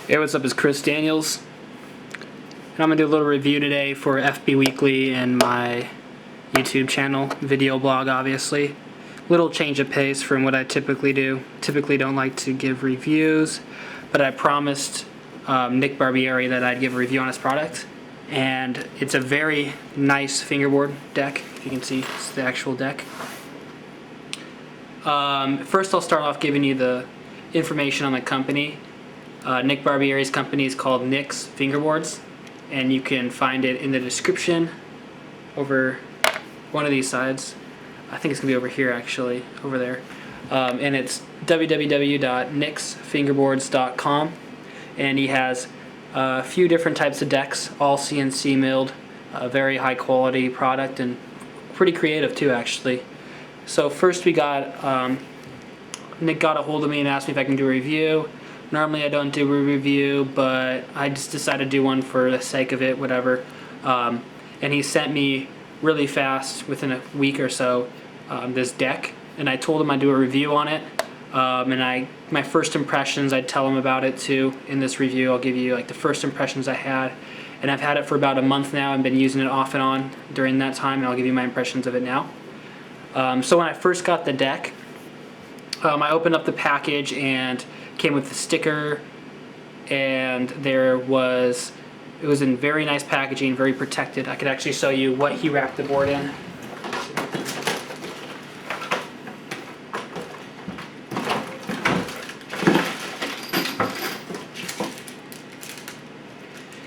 Hey, what's up? It's Chris Daniels, and I'm going to do a little review today for FB Weekly and my YouTube channel, video blog obviously. Little change of pace from what I typically do. Typically don't like to give reviews, but I promised Nick Barbieri that I'd give a review on his product, and it's a very nice fingerboard deck. If you can see, it's the actual deck. First I'll start off giving you the information on the company. Nick Barbieri's company is called Nick's Fingerboards, and you can find it in the description over one of these sides. I think it's going to be over here actually, over there. And it's www.nicksfingerboards.com, and he has a few different types of decks, all CNC milled, a very high quality product and pretty creative too actually. So first we got, Nick got a hold of me and asked me if I can do a review. Normally I don't do a review, but I just decided to do one for the sake of it, whatever. And he sent me really fast, within a week or so, this deck, and I told him I'd do a review on it. And my first impressions, I'd tell him about it too in this review. I'll give you like the first impressions I had, and I've had it for about a month now. I've been using it off and on during that time, and I'll give you my impressions of it now. So when I first got the deck, I opened up the package and came with the sticker, and it was in very nice packaging, very protected. I could actually show you what he wrapped the board in.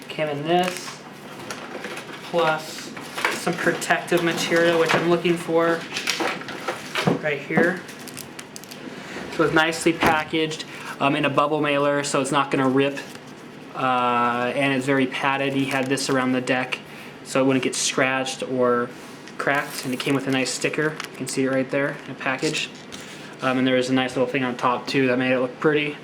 Came in this, plus some protective material, which I'm looking for right here. So it's nicely packaged in a bubble mailer, so it's not going to rip, and it's very padded. He had this around the deck so it wouldn't get scratched or cracked, and it came with a nice sticker. You can see it right there in a package, and there was a nice little thing on top too that made it look pretty.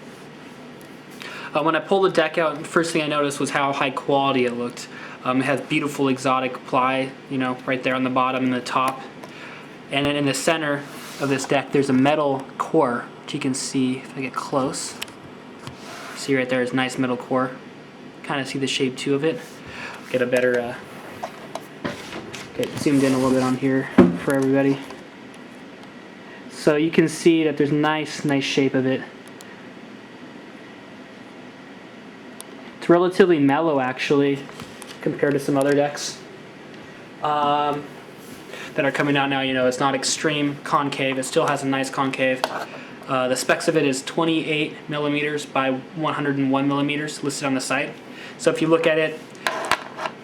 When I pulled the deck out, the first thing I noticed was how high quality it looked. It has beautiful exotic ply, you know, right there on the bottom and the top, and then in the center of this deck there's a metal core, which you can see if I get close. See right there is nice metal core. Kind of see the shape too of it. Get a better get zoomed in a little bit on here for everybody. So you can see that there's nice shape of it. It's relatively mellow actually compared to some other decks that are coming out now. You know, it's not extreme concave. It still has a nice concave. The specs of it is 28 millimeters by 101 millimeters listed on the site. So if you look at it,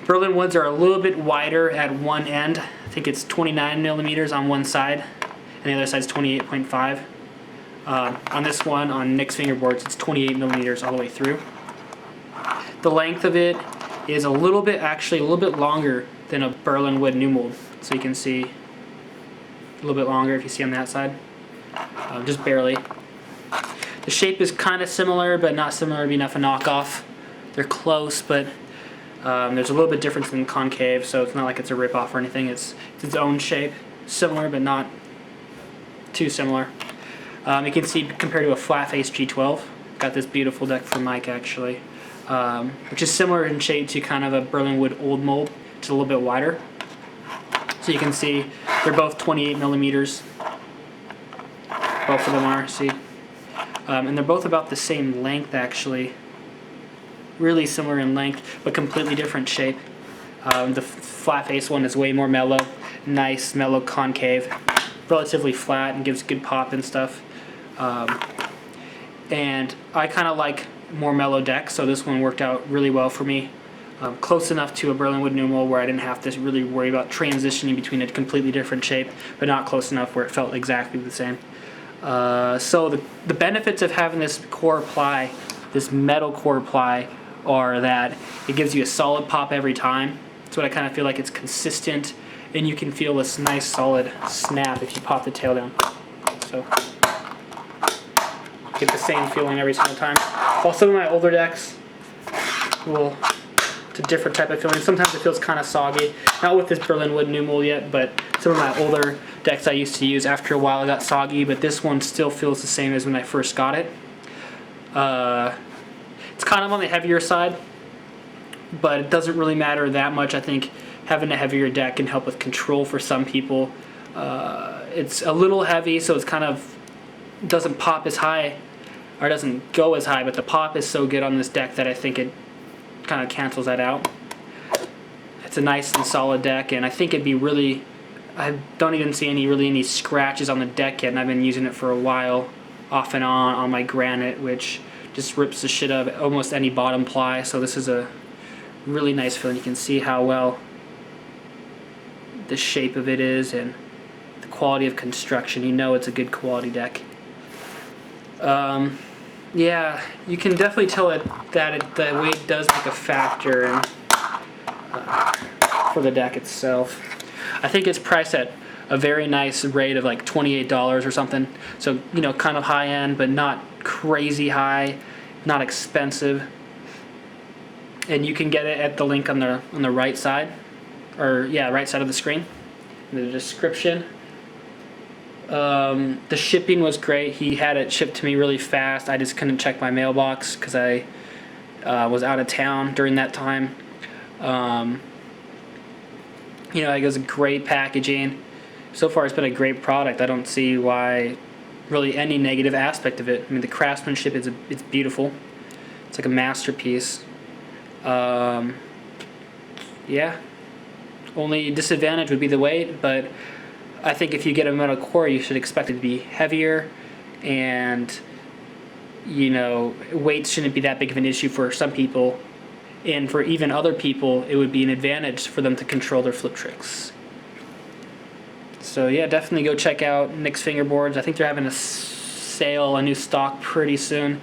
Berlin woods are a little bit wider at one end. I think it's 29 millimeters on one side, and the other side is 28.5. On this one, on Nick's Fingerboards, it's 28 millimeters all the way through. The length of it is a little bit longer than a Berlin wood new mold. So you can see a little bit longer if you see on that side. Just barely. The shape is kind of similar, but not similar to be enough a knockoff. They're close, but there's a little bit difference in concave, so it's not like it's a rip-off or anything. It's its own shape, similar but not too similar. You can see compared to a flat face G12. Got this beautiful deck from Mike actually, which is similar in shape to kind of a Berlin wood old mold, just a little bit wider. So you can see they're both 28 millimeters. Both of them are, see? And they're both about the same length actually. Really similar in length, but completely different shape. The flat face one is way more mellow, nice mellow concave, relatively flat and gives good pop and stuff. And I kind of like more mellow decks, so this one worked out really well for me. Close enough to a Berlin wood new mold where I didn't have to really worry about transitioning between a completely different shape, but not close enough where it felt exactly the same. So the benefits of having this core ply, this metal core ply, are that it gives you a solid pop every time. That's what I kind of feel like. It's consistent, and you can feel this nice solid snap if you pop the tail down. So get the same feeling every single time. While some of my older decks will, it's a different type of feeling. Sometimes it feels kind of soggy. Not with this Berlin wood new mold yet, but some of my older decks I used to use, after a while it got soggy, but this one still feels the same as when I first got it. It's kind of on the heavier side, but it doesn't really matter that much. I think having a heavier deck can help with control for some people. It's a little heavy, so it's kind of doesn't pop as high, or doesn't go as high, but the pop is so good on this deck that I think it kind of cancels that out. It's a nice and solid deck, and I think it'd be really, I don't even see any scratches on the deck yet, and I've been using it for a while, off and on my granite, which just rips the shit out of almost any bottom ply. So this is a really nice feeling. You can see how well the shape of it is and the quality of construction. You know it's a good quality deck. Yeah, you can definitely tell that the weight does make a factor in, for the deck itself. I think it's priced at a very nice rate of like $28 or something. So, you know, kind of high end, but not crazy high, not expensive. And you can get it at the link on the right side, or yeah, right side of the screen, in the description. The shipping was great. He had it shipped to me really fast. I just couldn't check my mailbox because I was out of town during that time. You know, it was great packaging. So far, it's been a great product. I don't see why, really, any negative aspect of it. I mean, the craftsmanship it's beautiful. It's like a masterpiece. Yeah. Only disadvantage would be the weight, but I think if you get a metal core, you should expect it to be heavier, and you know, weight shouldn't be that big of an issue for some people, and for even other people, it would be an advantage for them to control their flip tricks. So yeah, definitely go check out Nick's Fingerboards. I think they're having a sale, a new stock pretty soon.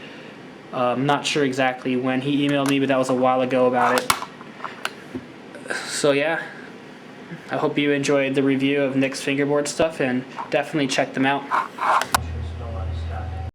Not sure exactly when. He emailed me, but that was a while ago about it. So yeah, I hope you enjoyed the review of Nick's Fingerboard stuff, and definitely check them out.